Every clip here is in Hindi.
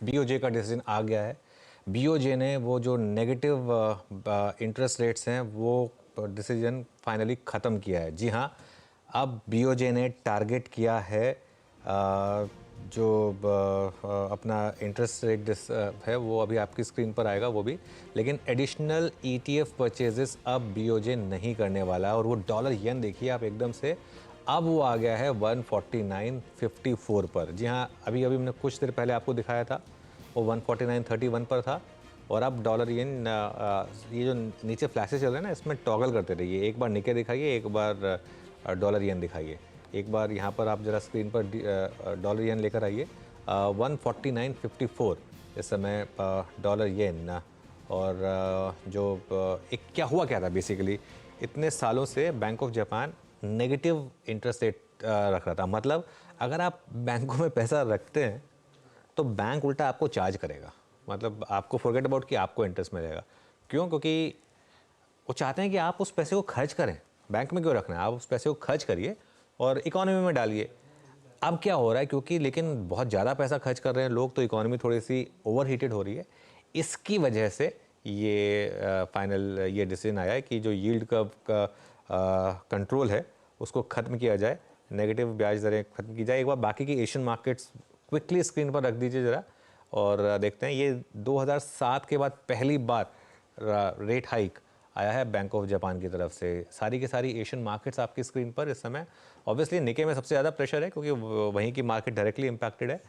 बीओजे का डिसीजन आ गया है। बीओजे ने वो जो नेगेटिव इंटरेस्ट रेट्स हैं वो डिसीजन फाइनली ख़त्म किया है। जी हाँ, अब बीओजे ने टारगेट किया है जो अपना इंटरेस्ट रेट है वो अभी आपकी स्क्रीन पर आएगा वो भी, लेकिन एडिशनल ईटीएफ परचेजेस अब बीओजे नहीं करने वाला है। और वो डॉलर येन देखिए आप एकदम से, अब वो आ गया है 149.54 पर। जी हाँ, अभी अभी मैंने कुछ देर पहले आपको दिखाया था वो 149.31 पर था। और अब डॉलर येन ये जो नीचे फ्लैशेस चल रहे हैं ना, इसमें टॉगल करते रहिए, एक बार निके दिखाइए, एक बार डॉलर येन दिखाइए। एक बार यहाँ पर आप ज़रा स्क्रीन पर डॉलर येन लेकर आइए। 149.54 इस समय डॉलर येन। और जो एक क्या था बेसिकली, इतने सालों से bank of Japan negative interest rate रख रहा था। मतलब अगर आप बैंकों में पैसा रखते हैं तो बैंक उल्टा आपको चार्ज करेगा, मतलब आपको फॉरगेट अबाउट कि आपको इंटरेस्ट मिलेगा। क्यों? क्योंकि वो चाहते हैं कि आप उस पैसे को खर्च करें। बैंक में क्यों रखना है, आप उस पैसे को खर्च करिए और इकोनॉमी में डालिए। अब क्या हो रहा है, क्योंकि लेकिन बहुत ज़्यादा पैसा खर्च कर रहे हैं लोग, तो इकोनॉमी थोड़ी सी ओवर हीटेड हो रही है। इसकी वजह से ये फाइनल ये डिसीजन आया है कि जो यील्ड कर्व का कंट्रोल है उसको ख़त्म किया जाए, नेगेटिव ब्याज दरें ख़त्म की जाए। एक बार बाकी की एशियन मार्केट्स क्विकली स्क्रीन पर रख दीजिए ज़रा, और देखते हैं ये 2007 के बाद पहली बार रेट हाइक आया है बैंक ऑफ जापान की तरफ से। सारी की सारी एशियन मार्केट्स आपकी स्क्रीन पर इस समय। ऑब्वियसली निके में सबसे ज़्यादा प्रेशर है क्योंकि वहीं की मार्केट डायरेक्टली इम्पैक्टेड है,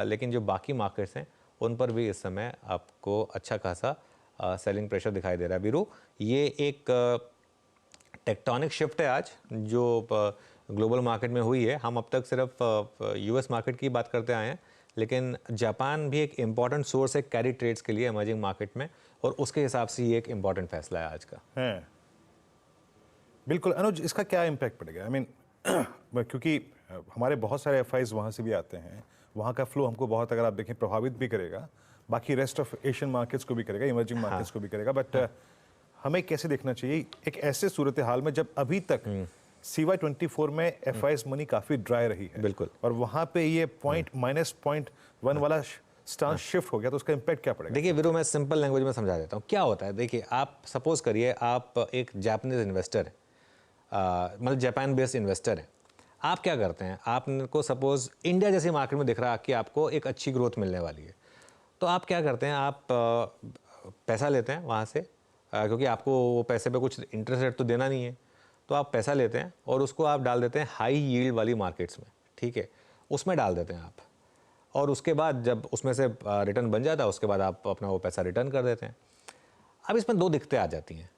लेकिन जो बाकी मार्केट्स हैं उन पर भी इस समय आपको अच्छा खासा सेलिंग प्रेशर दिखाई दे रहा है। बीरू, ये एक टेक्टोनिक शिफ्ट है आज जो ग्लोबल मार्केट में हुई है। हम अब तक सिर्फ यूएस मार्केट की बात करते आए हैं, लेकिन जापान भी एक इम्पॉर्टेंट सोर्स है कैरी ट्रेड्स के लिए इमर्जिंग मार्केट में, और उसके हिसाब से ये एक इम्पॉर्टेंट फैसला है आज का। है बिल्कुल। अनुज, इसका क्या इम्पैक्ट पड़ेगा? आई मीन क्योंकि हमारे बहुत सारे एफआईज वहाँ से भी आते हैं, वहाँ का फ्लो हमको बहुत, अगर आप देखें, प्रभावित भी करेगा, बाकी रेस्ट ऑफ एशियन मार्केट्स को भी करेगा, इमर्जिंग मार्केट्स को भी करेगा। बट हमें कैसे देखना चाहिए एक ऐसे सूरत हाल में जब अभी तक CY24 में एफआईज मनी काफ़ी ड्राई रही है, बिल्कुल, और वहाँ पे ये -0.1 वाला स्टांस शिफ्ट हो गया, तो उसका इम्पैक्ट क्या पड़ेगा? देखिए वीरू, मैं सिंपल लैंग्वेज में समझा देता हूँ क्या होता है। देखिए, आप सपोज करिए आप एक जापानीज इन्वेस्टर है, मतलब जापान बेस्ड इन्वेस्टर है। आप क्या करते हैं, आपको सपोज इंडिया जैसी मार्केट में दिख रहा है कि आपको एक अच्छी ग्रोथ मिलने वाली है, तो आप क्या करते हैं, आप पैसा लेते हैं वहाँ से, क्योंकि आपको वो पैसे पे कुछ इंटरेस्ट रेट तो देना नहीं है, तो आप पैसा लेते हैं और उसको आप डाल देते हैं हाई यील्ड वाली मार्केट्स में, ठीक है, उसमें डाल देते हैं आप। और उसके बाद जब उसमें से रिटर्न बन जाता है, उसके बाद आप अपना वो पैसा रिटर्न कर देते हैं। अब इसमें दो दिक्कतें आ जाती हैं।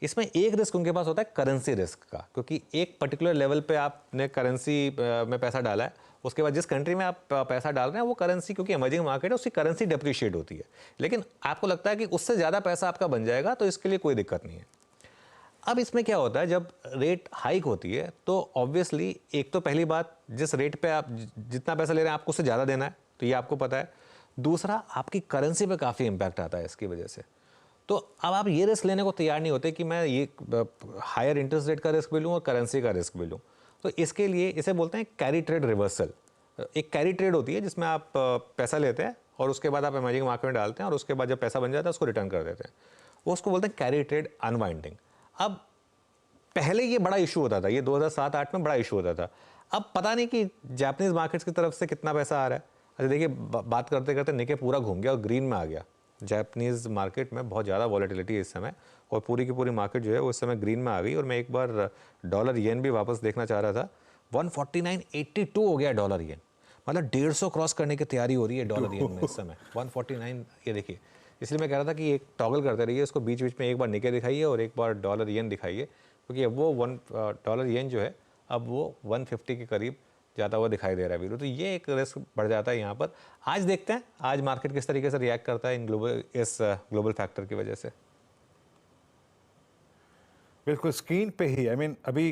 इसमें एक रिस्क उनके पास होता है करेंसी रिस्क का, क्योंकि एक पर्टिकुलर लेवल पे आपने करेंसी में पैसा डाला है, उसके बाद जिस कंट्री में आप पैसा डाल रहे हैं वो करेंसी, क्योंकि इमर्जिंग मार्केट है, उसकी करेंसी डिप्रिशिएट होती है, लेकिन आपको लगता है कि उससे ज़्यादा पैसा आपका बन जाएगा, तो इसके लिए कोई दिक्कत नहीं है। अब इसमें क्या होता है, जब रेट हाइक होती है तो ऑब्वियसली एक तो पहली बात, जिस रेट पे आप जितना पैसा ले रहे हैं आपको उससे ज़्यादा देना है, तो ये आपको पता है। दूसरा, आपकी करेंसी पे काफ़ी इंपैक्ट आता है इसकी वजह से। तो अब आप ये रिस्क लेने को तैयार नहीं होते कि मैं ये हायर इंटरेस्ट रेट का रिस्क भी लूँ और करेंसी का रिस्क भी लूँ। तो इसके लिए इसे बोलते हैं कैरी ट्रेड रिवर्सल। एक कैरी ट्रेड होती है जिसमें आप पैसा लेते हैं और उसके बाद आप इमर्जिंग मार्केट में डालते हैं, और उसके बाद जब पैसा बन जाता है उसको रिटर्न कर देते हैं, वो उसको बोलते हैं कैरी ट्रेड अनवाइंडिंग। अब पहले ये बड़ा इशू होता था, ये 2007-8 में बड़ा इशू होता था। अब पता नहीं कि जापानीज मार्केट्स की तरफ से कितना पैसा आ रहा है। अच्छा देखिए, बात करते करते निके पूरा घूम गया और ग्रीन में आ गया। जापानीज मार्केट में बहुत ज़्यादा वॉलेटिलिटी है इस समय, और पूरी की पूरी मार्केट जो है वो इस समय ग्रीन में आ गई। और मैं एक बार डॉलर येन भी वापस देखना चाह रहा था, 149.82 हो गया डॉलर येन, मतलब 150 क्रॉस करने की तैयारी हो रही है डॉलर येन में इस समय। 149, ये देखिए, इसलिए मैं कह रहा था कि एक टॉगल करते रहिए इसको, बीच बीच में एक बार निके दिखाइए और एक बार डॉलर येन दिखाइए, क्योंकि अब वो $1 येन जो है अब वो 150 के करीब जाता हुआ दिखाई दे रहा है वीरू। तो ये एक रिस्क बढ़ जाता है यहाँ पर। आज देखते हैं आज मार्केट किस तरीके से रिएक्ट करता है इस ग्लोबल फैक्टर की वजह से। बिल्कुल स्क्रीन पे ही, आई मीन अभी